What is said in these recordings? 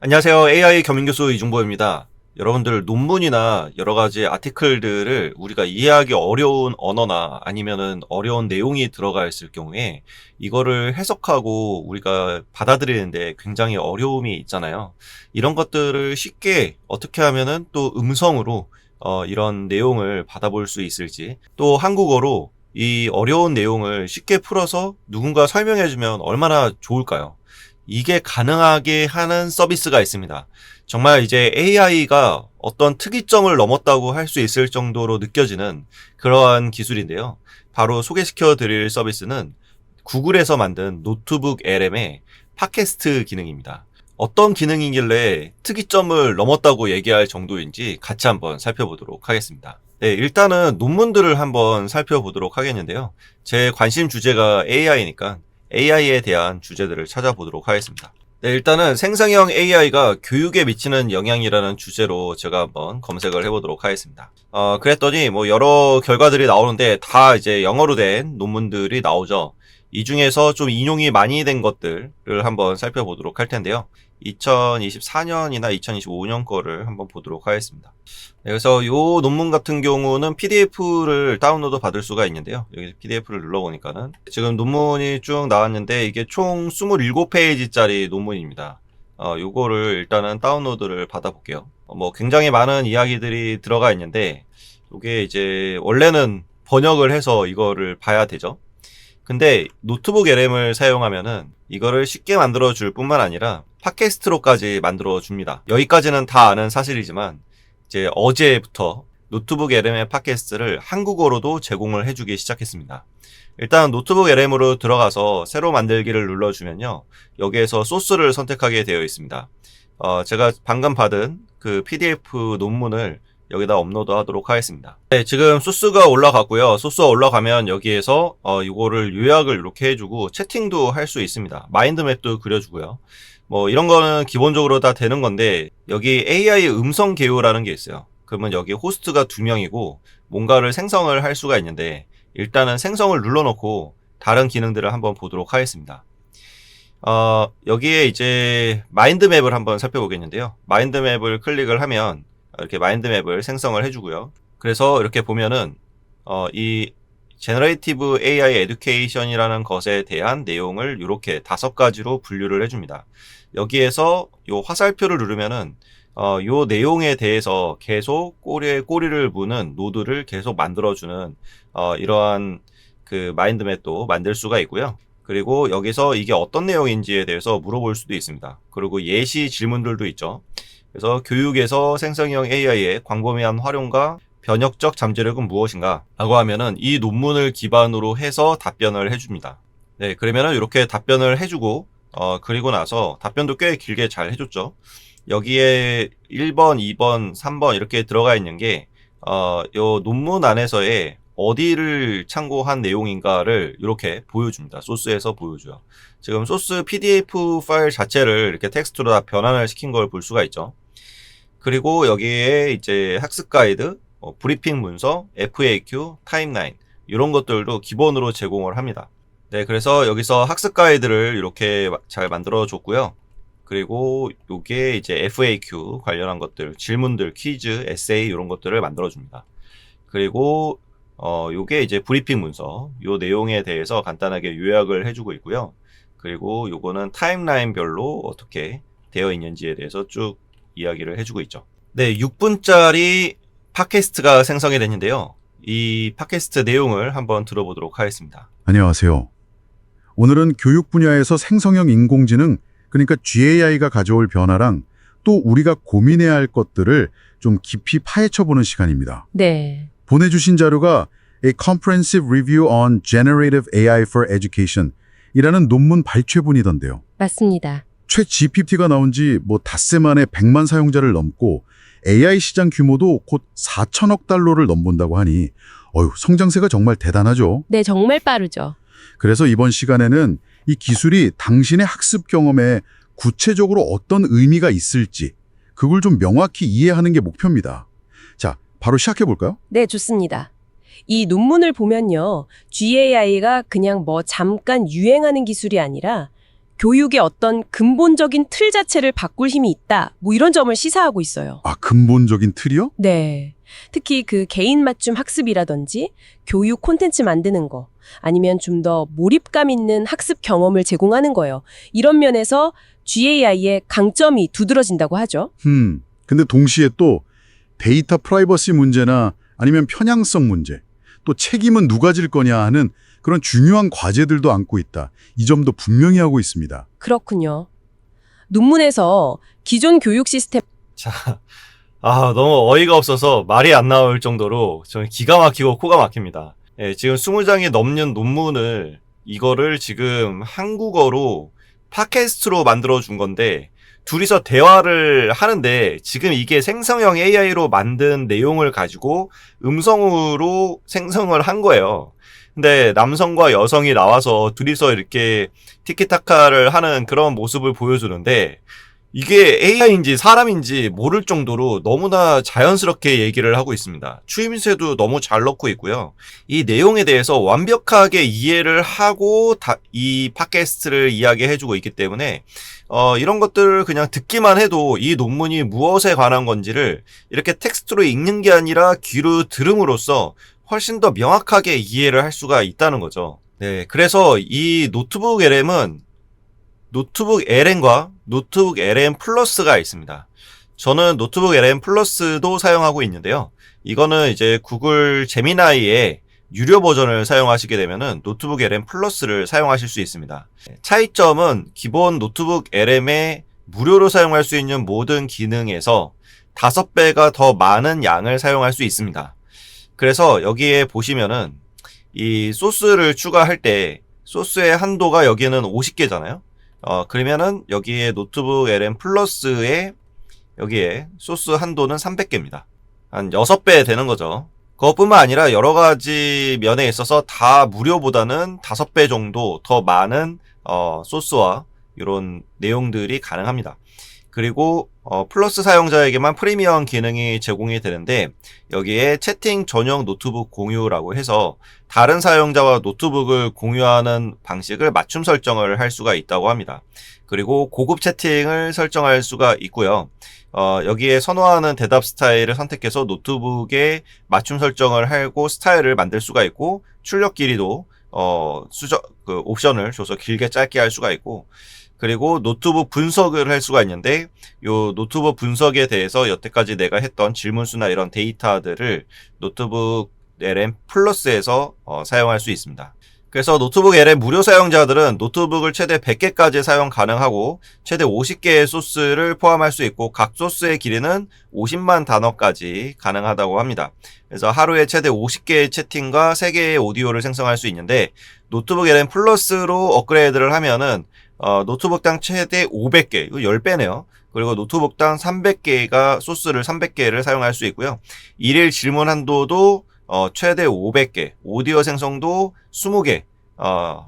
안녕하세요. AI 겸임교수 이중보입니다. 여러분들 논문이나 여러 가지 아티클들을 우리가 이해하기 어려운 언어나 아니면은 어려운 내용이 들어가 있을 경우에 이거를 해석하고 우리가 받아들이는데 굉장히 어려움이 있잖아요. 이런 것들을 쉽게 어떻게 하면은 또 음성으로 이런 내용을 받아볼 수 있을지, 또 한국어로 이 어려운 내용을 쉽게 풀어서 누군가 설명해주면 얼마나 좋을까요? 이게 가능하게 하는 서비스가 있습니다. 정말 이제 AI가 어떤 특이점을 넘었다고 할 수 있을 정도로 느껴지는 그러한 기술인데요. 바로 소개시켜 드릴 서비스는 구글에서 만든 노트북 LM의 팟캐스트 기능입니다. 어떤 기능이길래 특이점을 넘었다고 얘기할 정도인지 같이 한번 살펴보도록 하겠습니다. 네, 일단은 논문들을 한번 살펴보도록 하겠는데요. 제 관심 주제가 AI니까 AI에 대한 주제들을 찾아보도록 하겠습니다. 네, 일단은 생성형 AI가 교육에 미치는 영향이라는 주제로 제가 한번 검색을 해보도록 하겠습니다. 그랬더니 뭐 여러 결과들이 나오는데 다 이제 영어로 된 논문들이 나오죠. 이 중에서 좀 인용이 많이 된 것들을 한번 살펴보도록 할 텐데요. 2024년이나 2025년 거를 한번 보도록 하겠습니다. 네, 그래서 이 논문 같은 경우는 PDF를 다운로드 받을 수가 있는데요. 여기 PDF를 눌러보니까는 지금 논문이 쭉 나왔는데 이게 총 27페이지짜리 논문입니다. 요거를 일단은 다운로드를 받아볼게요. 뭐 굉장히 많은 이야기들이 들어가 있는데 이게 이제 원래는 번역을 해서 이거를 봐야 되죠. 근데 노트북 LM을 사용하면은 이거를 쉽게 만들어 줄 뿐만 아니라 팟캐스트로까지 만들어 줍니다. 여기까지는 다 아는 사실이지만 이제 어제부터 노트북 LM의 팟캐스트를 한국어로도 제공을 해주기 시작했습니다. 일단 노트북 LM으로 들어가서 새로 만들기를 눌러주면요. 여기에서 소스를 선택하게 되어 있습니다. 제가 방금 받은 그 PDF 논문을 여기다 업로드 하도록 하겠습니다. 네, 지금 소스가 올라갔고요. 소스가 올라가면 여기에서 이거를 요약을 이렇게 해주고 채팅도 할 수 있습니다. 마인드맵도 그려주고요. 뭐 이런 거는 기본적으로 다 되는 건데 여기 AI 음성 개요라는 게 있어요. 그러면 여기 호스트가 2명이고 뭔가를 생성을 할 수가 있는데 일단은 생성을 눌러놓고 다른 기능들을 한번 보도록 하겠습니다. 여기에 이제 마인드맵을 한번 살펴보겠는데요. 마인드맵을 클릭을 하면 이렇게 마인드맵을 생성을 해주고요. 그래서 이렇게 보면은 이 제너레이티브 AI 에듀케이션이라는 것에 대한 내용을 이렇게 5가지로 분류를 해줍니다. 여기에서 요 화살표를 누르면은 요 내용에 대해서 계속 꼬리를 무는 노드를 계속 만들어주는 이러한 그 마인드맵도 만들 수가 있고요. 그리고 여기서 이게 어떤 내용인지에 대해서 물어볼 수도 있습니다. 그리고 예시 질문들도 있죠. 그래서 교육에서 생성형 AI의 광범위한 활용과 변혁적 잠재력은 무엇인가? 라고 하면은 이 논문을 기반으로 해서 답변을 해줍니다. 네, 그러면은 이렇게 답변을 해주고, 그리고 나서 답변도 꽤 길게 잘 해줬죠. 여기에 1번, 2번, 3번 이렇게 들어가 있는 게, 요 논문 안에서의 어디를 참고한 내용인가를 이렇게 보여줍니다. 소스에서 보여줘요. 지금 소스 PDF 파일 자체를 이렇게 텍스트로 다 변환을 시킨 걸 볼 수가 있죠. 그리고 여기에 이제 학습 가이드, 브리핑 문서, FAQ, 타임라인 이런 것들도 기본으로 제공을 합니다. 네, 그래서 여기서 학습 가이드를 이렇게 잘 만들어 줬고요. 그리고 요게 이제 FAQ 관련한 것들, 질문들, 퀴즈, 에세이 이런 것들을 만들어 줍니다. 그리고 요게 이제 브리핑 문서, 요 내용에 대해서 간단하게 요약을 해주고 있고요. 그리고 요거는 타임라인별로 어떻게 되어 있는지에 대해서 쭉 이야기를 해주고 있죠. 네, 6분짜리 팟캐스트가 생성이 됐는데요. 이 팟캐스트 내용을 한번 들어보도록 하겠습니다. 안녕하세요. 오늘은 교육 분야에서 생성형 인공지능, 그러니까 GAI가 가져올 변화랑 또 우리가 고민해야 할 것들을 좀 깊이 파헤쳐보는 시간입니다. 네. 보내주신 자료가 A Comprehensive Review on Generative AI for Education 이라는 논문 발췌본이던데요. 맞습니다. 최 GPT가 나온 지 뭐 닷새 만에 100만 사용자를 넘고 AI 시장 규모도 곧 4천억 달러를 넘본다고 하니 성장세가 정말 대단하죠. 네, 정말 빠르죠. 그래서 이번 시간에는 이 기술이 당신의 학습 경험에 구체적으로 어떤 의미가 있을지 그걸 좀 명확히 이해하는 게 목표입니다. 자, 바로 시작해 볼까요? 네, 좋습니다. 이 논문을 보면요. GAI가 그냥 뭐 잠깐 유행하는 기술이 아니라 교육의 어떤 근본적인 틀 자체를 바꿀 힘이 있다. 뭐 이런 점을 시사하고 있어요. 아, 근본적인 틀이요? 네. 특히 그 개인 맞춤 학습이라든지 교육 콘텐츠 만드는 거 아니면 좀 더 몰입감 있는 학습 경험을 제공하는 거예요. 이런 면에서 GAI의 강점이 두드러진다고 하죠. 근데 동시에 또 데이터 프라이버시 문제나 아니면 편향성 문제, 또 책임은 누가 질 거냐 하는 그런 중요한 과제들도 안고 있다. 이 점도 분명히 하고 있습니다. 그렇군요. 논문에서 기존 교육 시스템 자, 너무 어이가 없어서 말이 안 나올 정도로 저는 기가 막히고 코가 막힙니다. 예, 지금 20장이 넘는 논문을 이거를 지금 한국어로 팟캐스트로 만들어 준 건데 둘이서 대화를 하는데 지금 이게 생성형 AI로 만든 내용을 가지고 음성으로 생성을 한 거예요. 근데 남성과 여성이 나와서 둘이서 이렇게 티키타카를 하는 그런 모습을 보여주는데 이게 AI인지 사람인지 모를 정도로 너무나 자연스럽게 얘기를 하고 있습니다. 추임새도 너무 잘 넣고 있고요. 이 내용에 대해서 완벽하게 이해를 하고 이 팟캐스트를 이야기해주고 있기 때문에 이런 것들을 그냥 듣기만 해도 이 논문이 무엇에 관한 건지를 이렇게 텍스트로 읽는 게 아니라 귀로 들음으로써 훨씬 더 명확하게 이해를 할 수가 있다는 거죠. 네, 그래서 이 노트북 LM은 노트북 LM과 노트북 LM 플러스가 있습니다. 저는 노트북 LM 플러스도 사용하고 있는데요. 이거는 이제 구글 제미나이의 유료 버전을 사용하시게 되면은 노트북 LM 플러스를 사용하실 수 있습니다. 차이점은 기본 노트북 LM의 무료로 사용할 수 있는 모든 기능에서 5배가 더 많은 양을 사용할 수 있습니다. 그래서 여기에 보시면은 이 소스를 추가할 때 소스의 한도가 여기는 50개잖아요. 그러면은 여기에 노트북 LM 플러스에 여기에 소스 한도는 300개입니다. 한 6배 되는 거죠. 그것뿐만 아니라 여러 가지 면에 있어서 다 무료보다는 5배 정도 더 많은 소스와 이런 내용들이 가능합니다. 그리고 플러스 사용자에게만 프리미엄 기능이 제공이 되는데 여기에 채팅 전용 노트북 공유라고 해서 다른 사용자와 노트북을 공유하는 방식을 맞춤 설정을 할 수가 있다고 합니다. 그리고 고급 채팅을 설정할 수가 있고요. 여기에 선호하는 대답 스타일을 선택해서 노트북에 맞춤 설정을 하고 스타일을 만들 수가 있고 출력 길이도 옵션을 줘서 길게 짧게 할 수가 있고 그리고 노트북 분석을 할 수가 있는데 요 노트북 분석에 대해서 여태까지 내가 했던 질문수나 이런 데이터들을 노트북 LM 플러스에서 사용할 수 있습니다. 그래서 노트북 LM 무료 사용자들은 노트북을 최대 100개까지 사용 가능하고 최대 50개의 소스를 포함할 수 있고 각 소스의 길이는 50만 단어까지 가능하다고 합니다. 그래서 하루에 최대 50개의 채팅과 3개의 오디오를 생성할 수 있는데 노트북 LM 플러스로 업그레이드를 하면은 노트북당 최대 500개, 이거 10배네요. 그리고 노트북당 300개가 소스를 300개를 사용할 수 있고요. 일일 질문 한도도 최대 500개, 오디오 생성도 20개,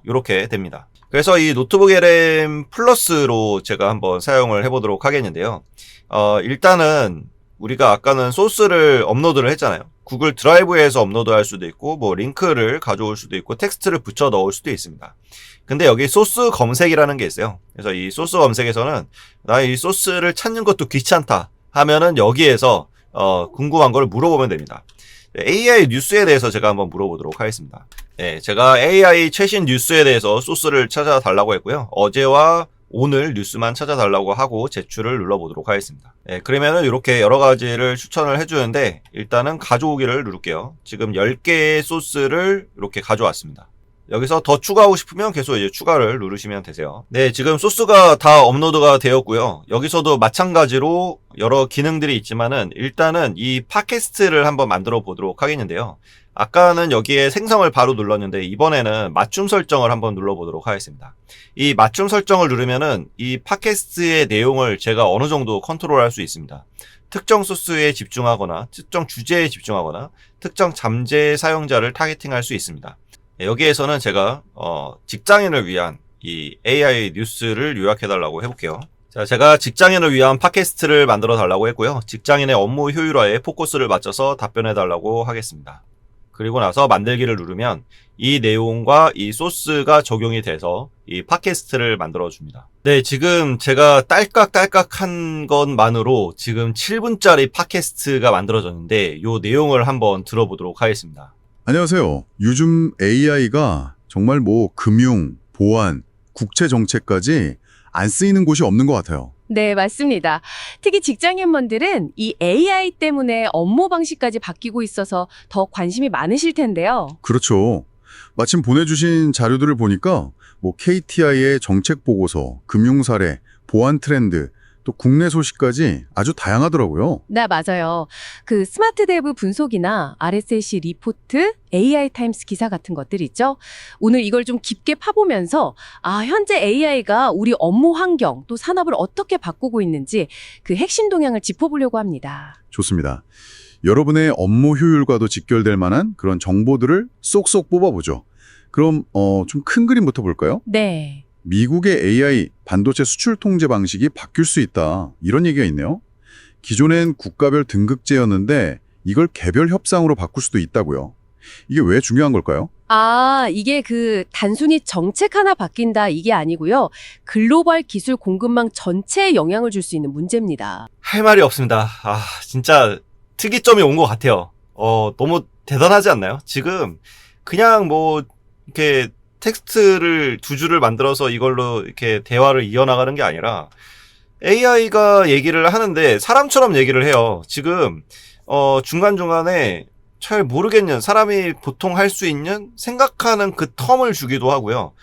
이렇게 됩니다. 그래서 이 노트북 LM 플러스로 제가 한번 사용을 해보도록 하겠는데요. 일단은 우리가 아까는 소스를 업로드를 했잖아요. 구글 드라이브에서 업로드할 수도 있고 뭐 링크를 가져올 수도 있고 텍스트를 붙여 넣을 수도 있습니다. 근데 여기 소스 검색이라는 게 있어요. 그래서 이 소스 검색에서는 나 이 소스를 찾는 것도 귀찮다 하면은 여기에서 궁금한 걸 물어보면 됩니다. AI 뉴스에 대해서 제가 한번 물어보도록 하겠습니다. 네, 제가 AI 최신 뉴스에 대해서 소스를 찾아달라고 했고요. 어제와 오늘 뉴스만 찾아달라고 하고 제출을 눌러보도록 하겠습니다. 네, 그러면은 이렇게 여러 가지를 추천을 해주는데 일단은 가져오기를 누를게요. 지금 10개의 소스를 이렇게 가져왔습니다. 여기서 더 추가하고 싶으면 계속 이제 추가를 누르시면 되세요. 네, 지금 소스가 다 업로드가 되었고요. 여기서도 마찬가지로 여러 기능들이 있지만은 일단은 이 팟캐스트를 한번 만들어 보도록 하겠는데요. 아까는 여기에 생성을 바로 눌렀는데 이번에는 맞춤 설정을 한번 눌러보도록 하겠습니다. 이 맞춤 설정을 누르면은 이 팟캐스트의 내용을 제가 어느 정도 컨트롤할 수 있습니다. 특정 소스에 집중하거나 특정 주제에 집중하거나 특정 잠재 사용자를 타겟팅할 수 있습니다. 여기에서는 제가 직장인을 위한 이 AI 뉴스를 요약해달라고 해볼게요. 자, 제가 직장인을 위한 팟캐스트를 만들어 달라고 했고요. 직장인의 업무 효율화에 포커스를 맞춰서 답변해달라고 하겠습니다. 그리고 나서 만들기를 누르면 이 내용과 이 소스가 적용이 돼서 이 팟캐스트를 만들어줍니다. 네, 지금 제가 딸깍딸깍한 것만으로 지금 7분짜리 팟캐스트가 만들어졌는데 이 내용을 한번 들어보도록 하겠습니다. 안녕하세요. 요즘 AI가 정말 금융, 보안, 국채 정책까지 안 쓰이는 곳이 없는 것 같아요. 네, 맞습니다. 특히 직장인분들은 이 AI 때문에 업무 방식까지 바뀌고 있어서 더 관심이 많으실 텐데요. 그렇죠. 마침 보내주신 자료들을 보니까 KTI의 정책 보고서, 금융 사례, 보안 트렌드, 또 국내 소식까지 아주 다양하더라고요. 네, 맞아요. 그 스마트 데브 분석이나 RSC 리포트, AI 타임스 기사 같은 것들 있죠. 오늘 이걸 좀 깊게 파보면서 현재 AI가 우리 업무 환경 또 산업을 어떻게 바꾸고 있는지 그 핵심 동향을 짚어보려고 합니다. 좋습니다. 여러분의 업무 효율과도 직결될 만한 그런 정보들을 쏙쏙 뽑아보죠. 그럼 좀 큰 그림부터 볼까요? 네. 미국의 AI 반도체 수출 통제 방식이 바뀔 수 있다. 이런 얘기가 있네요. 기존엔 국가별 등급제였는데 이걸 개별 협상으로 바꿀 수도 있다고요. 이게 왜 중요한 걸까요? 이게 단순히 정책 하나 바뀐다 이게 아니고요. 글로벌 기술 공급망 전체에 영향을 줄 수 있는 문제입니다. 할 말이 없습니다. 진짜 특이점이 온 것 같아요. 너무 대단하지 않나요? 지금 그냥 이렇게 텍스트를 두 줄을 만들어서 이걸로 이렇게 대화를 이어나가는 게 아니라 AI가 얘기를 하는데 사람처럼 얘기를 해요. 지금 중간중간에 잘 모르겠는 사람이 보통 할 수 있는 생각하는 그 텀을 주기도 하고요.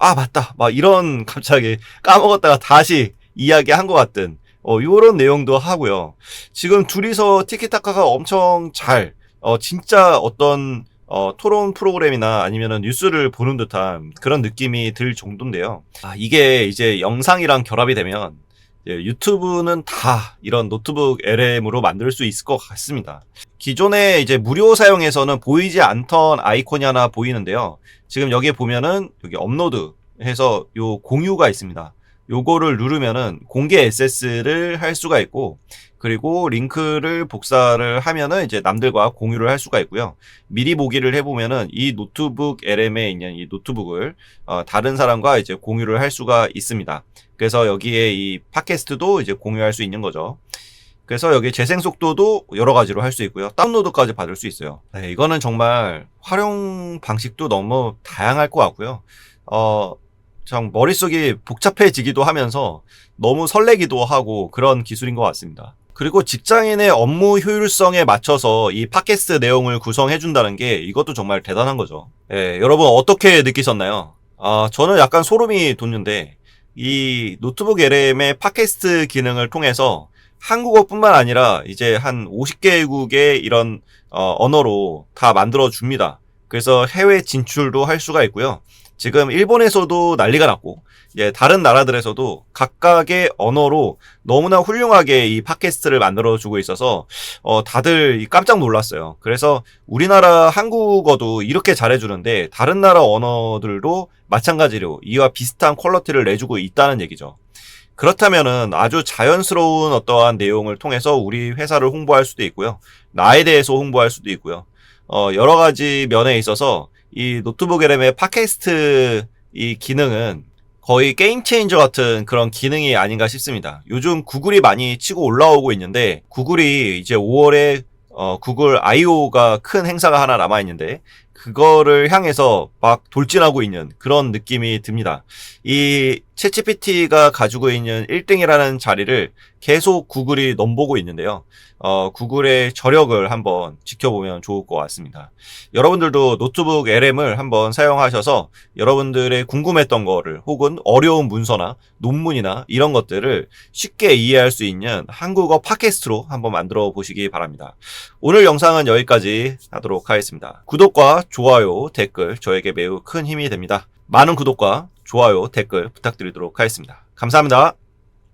맞다. 이런 갑자기 까먹었다가 다시 이야기한 것 같은 요런 내용도 하고요. 지금 둘이서 티키타카가 엄청 진짜 어떤 토론 프로그램이나 아니면은 뉴스를 보는 듯한 그런 느낌이 들 정도인데요. 이게 이제 영상이랑 결합이 되면 유튜브는 다 이런 노트북 LM으로 만들 수 있을 것 같습니다. 기존에 이제 무료 사용에서는 보이지 않던 아이콘이 하나 보이는데요. 지금 여기에 보면은 여기 업로드 해서 요 공유가 있습니다. 요거를 누르면은 공개 액세스를 할 수가 있고, 그리고 링크를 복사를 하면은 이제 남들과 공유를 할 수가 있고요. 미리 보기를 해보면은 이 노트북 LM에 있는 이 노트북을 다른 사람과 이제 공유를 할 수가 있습니다. 그래서 여기에 이 팟캐스트도 이제 공유할 수 있는 거죠. 그래서 여기 재생 속도도 여러 가지로 할 수 있고요. 다운로드까지 받을 수 있어요. 네, 이거는 정말 활용 방식도 너무 다양할 것 같고요. 참 머릿속이 복잡해지기도 하면서 너무 설레기도 하고 그런 기술인 것 같습니다. 그리고 직장인의 업무 효율성에 맞춰서 이 팟캐스트 내용을 구성해준다는 게 이것도 정말 대단한 거죠. 여러분 어떻게 느끼셨나요? 저는 약간 소름이 돋는데 이 노트북 LM의 팟캐스트 기능을 통해서 한국어뿐만 아니라 이제 한 50개국의 이런 언어로 다 만들어줍니다. 그래서 해외 진출도 할 수가 있고요. 지금 일본에서도 난리가 났고 다른 나라들에서도 각각의 언어로 너무나 훌륭하게 이 팟캐스트를 만들어주고 있어서 다들 깜짝 놀랐어요. 그래서 우리나라 한국어도 이렇게 잘해주는데 다른 나라 언어들도 마찬가지로 이와 비슷한 퀄리티를 내주고 있다는 얘기죠. 그렇다면은 아주 자연스러운 어떠한 내용을 통해서 우리 회사를 홍보할 수도 있고요. 나에 대해서 홍보할 수도 있고요. 여러 가지 면에 있어서 이 노트북 LM의 팟캐스트 이 기능은 거의 게임 체인저 같은 그런 기능이 아닌가 싶습니다. 요즘 구글이 많이 치고 올라오고 있는데 구글이 이제 5월에 구글 I.O.가 큰 행사가 하나 남아있는데 그거를 향해서 막 돌진하고 있는 그런 느낌이 듭니다. 이 챗GPT가 가지고 있는 1등이라는 자리를 계속 구글이 넘보고 있는데요. 구글의 저력을 한번 지켜보면 좋을 것 같습니다. 여러분들도 노트북 LM을 한번 사용하셔서 여러분들의 궁금했던 거를 혹은 어려운 문서나 논문이나 이런 것들을 쉽게 이해할 수 있는 한국어 팟캐스트로 한번 만들어 보시기 바랍니다. 오늘 영상은 여기까지 하도록 하겠습니다. 구독과 좋아요, 댓글 저에게 매우 큰 힘이 됩니다. 많은 구독과 좋아요, 댓글 부탁드리도록 하겠습니다. 감사합니다.